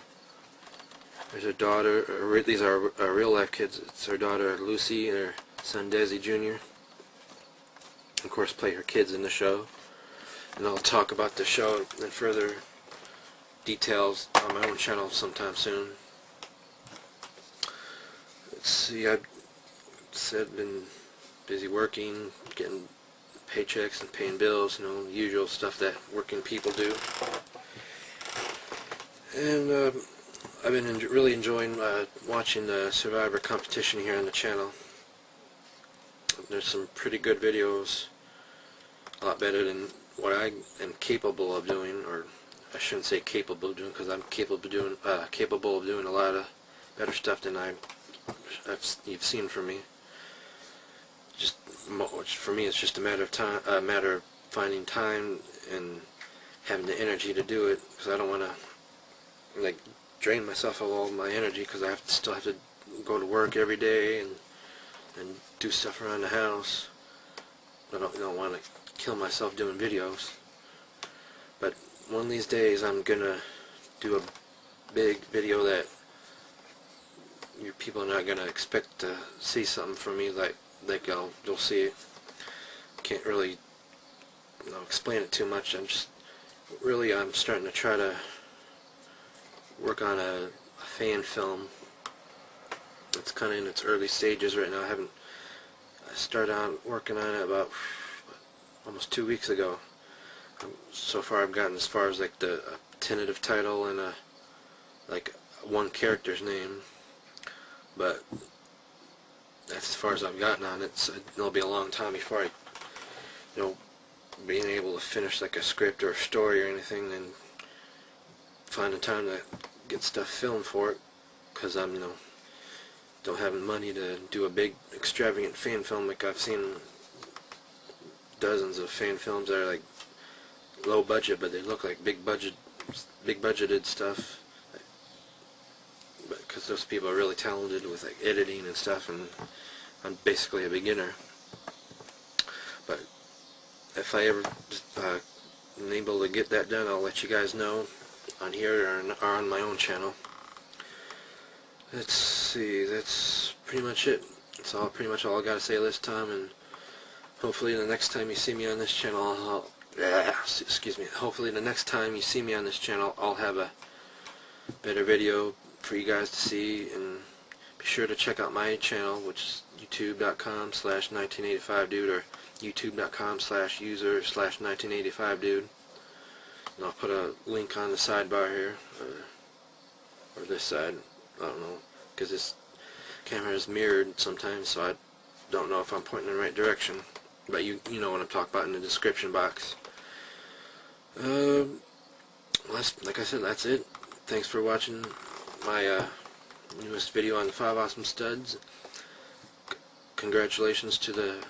There's her daughter. These are real life kids. It's her daughter Lucy and her son Desi Jr. Of course, play her kids in the show. And I'll talk about the show in further details on my own channel sometime soon. Let's see, I've been busy working, getting paychecks and paying bills, you know, the usual stuff that working people do. And I've been really enjoying watching the Survivor competition here on the channel. There's some pretty good videos, a lot better than what I am capable of doing, or I shouldn't say capable of doing, because I'm capable of doing a lot of better stuff than you've seen from me. Just for me, it's just a matter of time, finding time and having the energy to do it, because I don't want to like drain myself of all my energy, because I still have to go to work every day and do stuff around the house. I don't want to kill myself doing videos. But one of these days I'm gonna do a big video that you people are not gonna expect to see something from me like you'll see it. Can't really explain it too much. I'm starting to try to work on a fan film. It's kind of in its early stages right now. I started out working on it about almost 2 weeks ago. So far I've gotten as far as like the tentative title and like one character's name, but that's as far as I've gotten on it. So it'll be a long time before I, being able to finish like a script or a story or anything, and finding time to get stuff filmed for it, because I'm don't have the money to do a big extravagant fan film. Like I've seen dozens of fan films that are like low budget, but they look like big budgeted stuff, because those people are really talented with like editing and stuff, and I'm basically a beginner. But if I ever am able to get that done, I'll let you guys know on here or on my own channel. Let's see, that's pretty much it. That's pretty much all I gotta say this time, and hopefully the next time you see me on this channel, hopefully the next time you see me on this channel, I'll have a better video for you guys to see. And be sure to check out my channel, which is youtube.com/1985dude or youtube.com/user/1985dude. And I'll put a link on the sidebar here, or this side, I don't know, because this camera is mirrored sometimes, so I don't know if I'm pointing in the right direction. But you know what I'm talking about in the description box. Like I said, that's it. Thanks for watching my newest video on the 5 Awesome Studs. Congratulations to the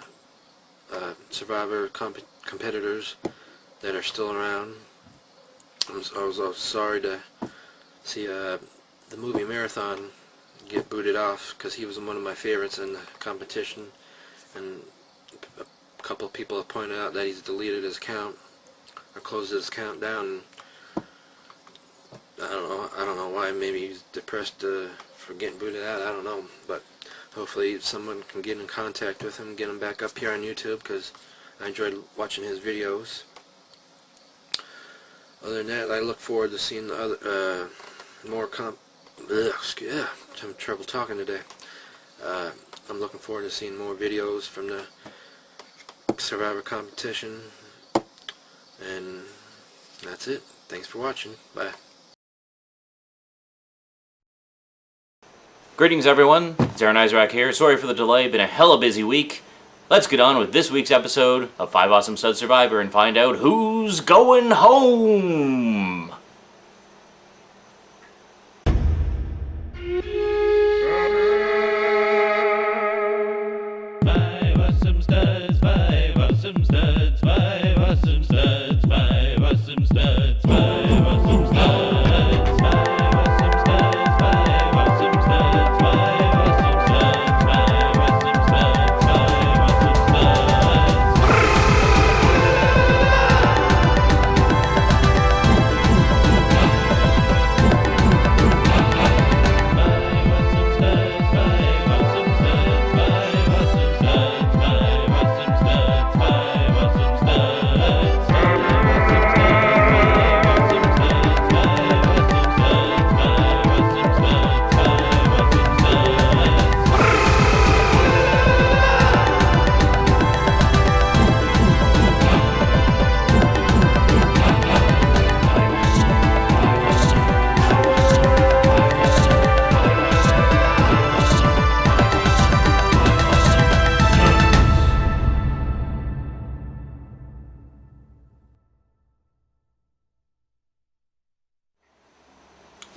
Survivor competitors that are still around. I was sorry to see the movie Marathon get booted off, because he was one of my favorites in the competition, and a couple of people have pointed out that he's deleted his account or closed his account down. I don't know why. Maybe he's depressed for getting booted out. I don't know, but hopefully someone can get in contact with him, get him back up here on YouTube, because I enjoyed watching his videos. Other than that, I look forward to seeing the other more I'm having trouble talking today. I'm looking forward to seeing more videos from the Survivor competition, and that's it. Thanks for watching. Bye. Greetings everyone, it's Aaron Isaac here. Sorry for the delay, been a hella busy week. Let's get on with this week's episode of 5 Awesome Studs Survivor and find out who's going home!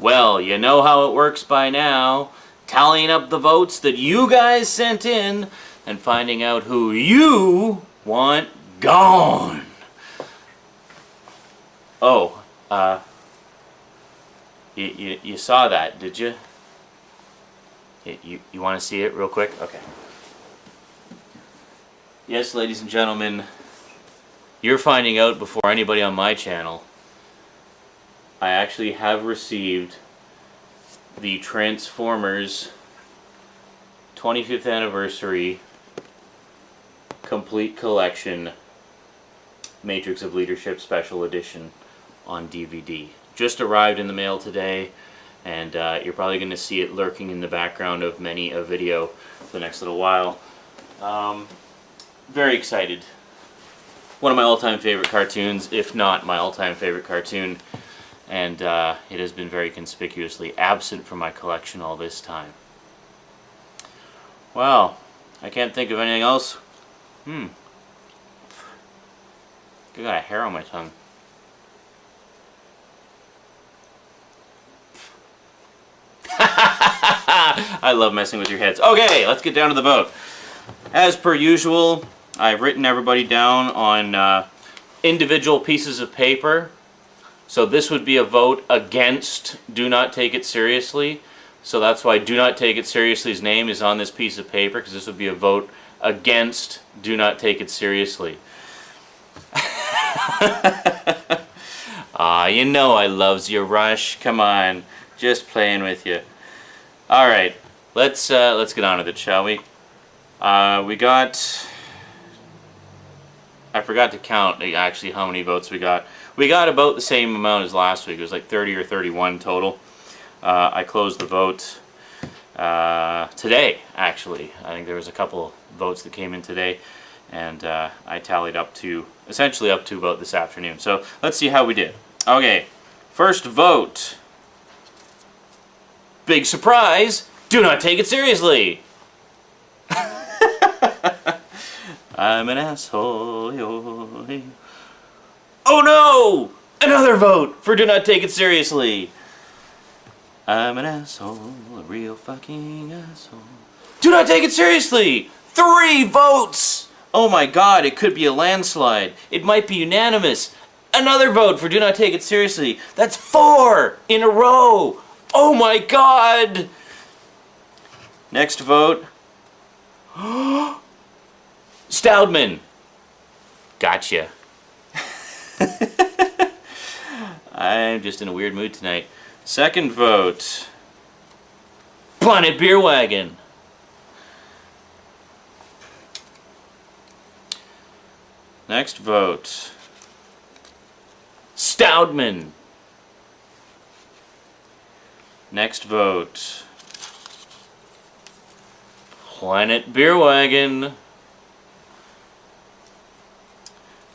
Well, you know how it works by now. Tallying up the votes that you guys sent in and finding out who you want gone. Oh, you saw that, did you? You want to see it real quick? Okay. Yes, ladies and gentlemen, you're finding out before anybody on my channel. I actually have received the Transformers 25th Anniversary Complete Collection Matrix of Leadership Special Edition on DVD. Just arrived in the mail today, and you're probably going to see it lurking in the background of many a video for the next little while. Very excited. One of my all-time favorite cartoons, if not my all-time favorite cartoon, and it has been very conspicuously absent from my collection all this time. Well, I can't think of anything else. I got a hair on my tongue. I love messing with your heads. Okay, let's get down to the vote. As per usual, I've written everybody down on individual pieces of paper. So this would be a vote against Do Not Take It Seriously. So that's why Do Not Take It Seriously's name is on this piece of paper, because this would be a vote against Do Not Take It Seriously. You know I loves you, Rush. Come on, just playing with you. All right, let's get on with it, shall we? We got. I forgot to count actually how many votes we got. We got about the same amount as last week. It was like 30 or 31 total. I closed the vote today, actually. I think there was a couple votes that came in today, and I tallied up to, essentially up to about this afternoon. So let's see how we did. Okay, first vote. Big surprise, Do Not Take It Seriously. I'm an asshole. Oh no! Another vote for Do Not Take It Seriously. I'm an asshole, a real fucking asshole. Do Not Take It Seriously! 3 votes! Oh my god, it could be a landslide. It might be unanimous. Another vote for Do Not Take It Seriously. That's 4 in a row. Oh my god! Next vote. Stoudman. Gotcha. I'm just in a weird mood tonight. Second vote. Planet Beer Wagon. Next vote. Stoudman. Next vote. Planet Beer Wagon.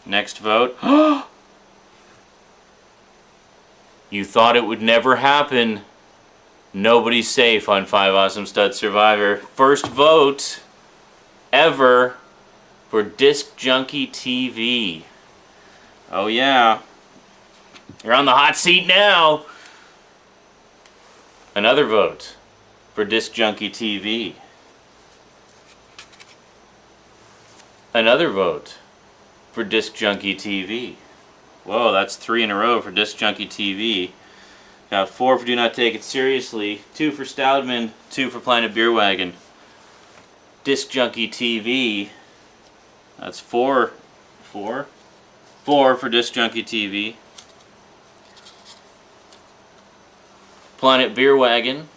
Next vote. You thought it would never happen. Nobody's safe on 5 Awesome Stud Survivor. First vote ever for discjunkietv. Oh yeah. You're on the hot seat now. Another vote for discjunkietv. Another vote for discjunkietv. Whoa, that's 3 in a row for discjunkietv. Got 4 for Do Not Take It Seriously, 2 for Stoudman, 2 for Planet Beer Wagon. discjunkietv. That's 4 for discjunkietv. Planet Beer Wagon.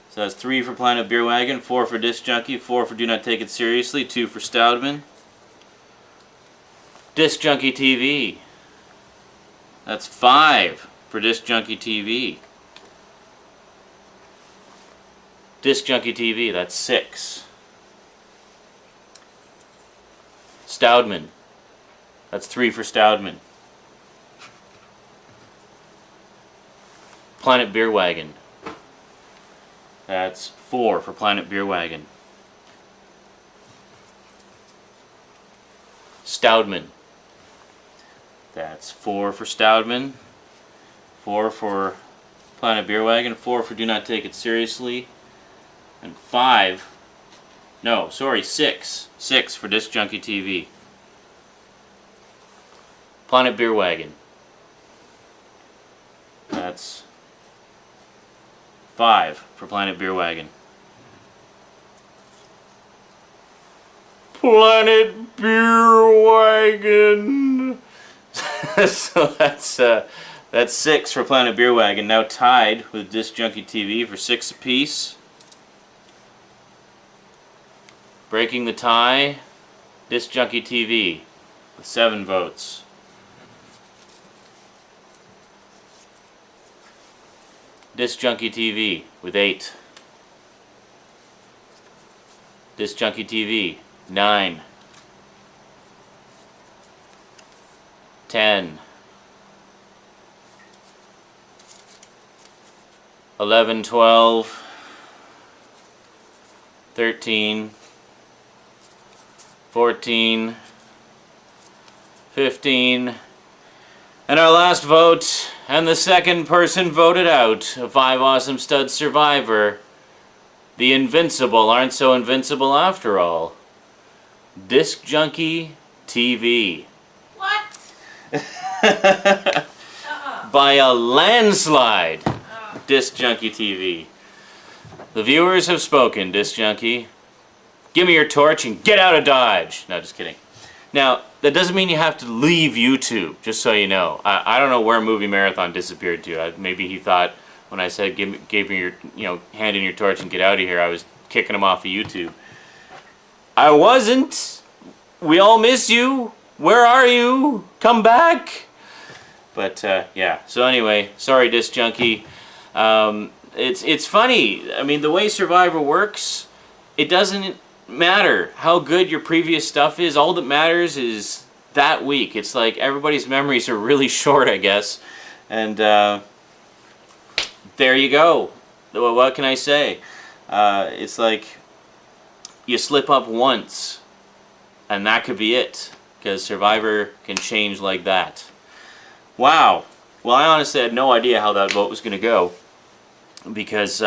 So that's 3 for Planet Beer Wagon, 4 for discjunkie, 4 for Do Not Take It Seriously, 2 for Stoudman. discjunkietv. That's 5 for discjunkietv. discjunkietv, that's 6. Stoudman. That's 3 for Stoudman. Planet Beer Wagon. That's 4 for Planet Beer Wagon. Stoudman. That's 4 for Stoudman. 4 for Planet Beer Wagon, 4 for Do Not Take It Seriously, and 6 for Disc Junkie TV. Planet Beer Wagon. That's 5 for Planet Beer Wagon. Planet Beer Wagon. So that's 6 for Planet Beer Wagon. Now tied with Disc Junkie TV for 6 apiece. Breaking the tie, Disc Junkie TV with 7 votes. Disc Junkie TV with 8. Disc Junkie TV, 9. 10. 11, 12. 13. 14. 15. And our last vote, and the second person voted out, a 5 Awesome Stud survivor. The invincible aren't so invincible after all. Disc Junkie TV. What? By a landslide. Disc Junkie TV. The viewers have spoken, Disc Junkie. Give me your torch and get out of Dodge. No, just kidding. Now, that doesn't mean you have to leave YouTube, just so you know. I don't know where Movie Marathon disappeared to. Maybe he thought when I said give me your, hand in your torch and get out of here, I was kicking him off of YouTube. I wasn't. We all miss you. Where are you? Come back. But, yeah. So anyway, sorry, Disc Junkie. It's funny. I mean, the way Survivor works, it doesn't matter how good your previous stuff is. All that matters is that week. It's like everybody's memories are really short, I guess. And there you go. What can I say? It's like you slip up once and that could be it, because Survivor can change like that. Wow. Well, I honestly had no idea how that vote was going to go, because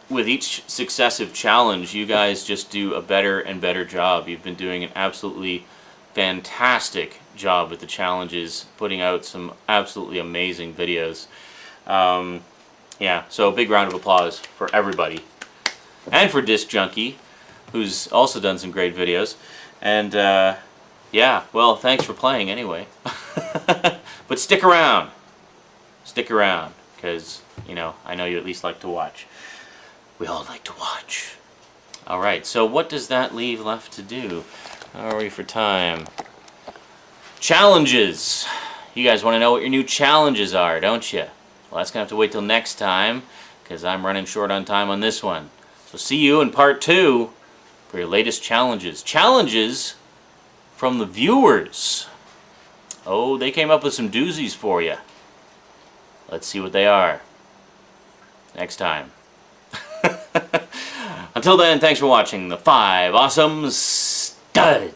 with each successive challenge, you guys just do a better and better job. You've been doing an absolutely fantastic job with the challenges, putting out some absolutely amazing videos. Yeah, so a big round of applause for everybody. And for Disc Junkie, who's also done some great videos. And yeah, well, thanks for playing anyway. But stick around. Stick around, because, I know you at least like to watch. We all like to watch. Alright, so what does that leave left to do? How are we for time? Challenges! You guys want to know what your new challenges are, don't you? Well, that's going to have to wait till next time, because I'm running short on time on this one. So see you in part 2 for your latest challenges. Challenges from the viewers. Oh, they came up with some doozies for you. Let's see what they are next time. Until then, thanks for watching the 5 Awesome Studs.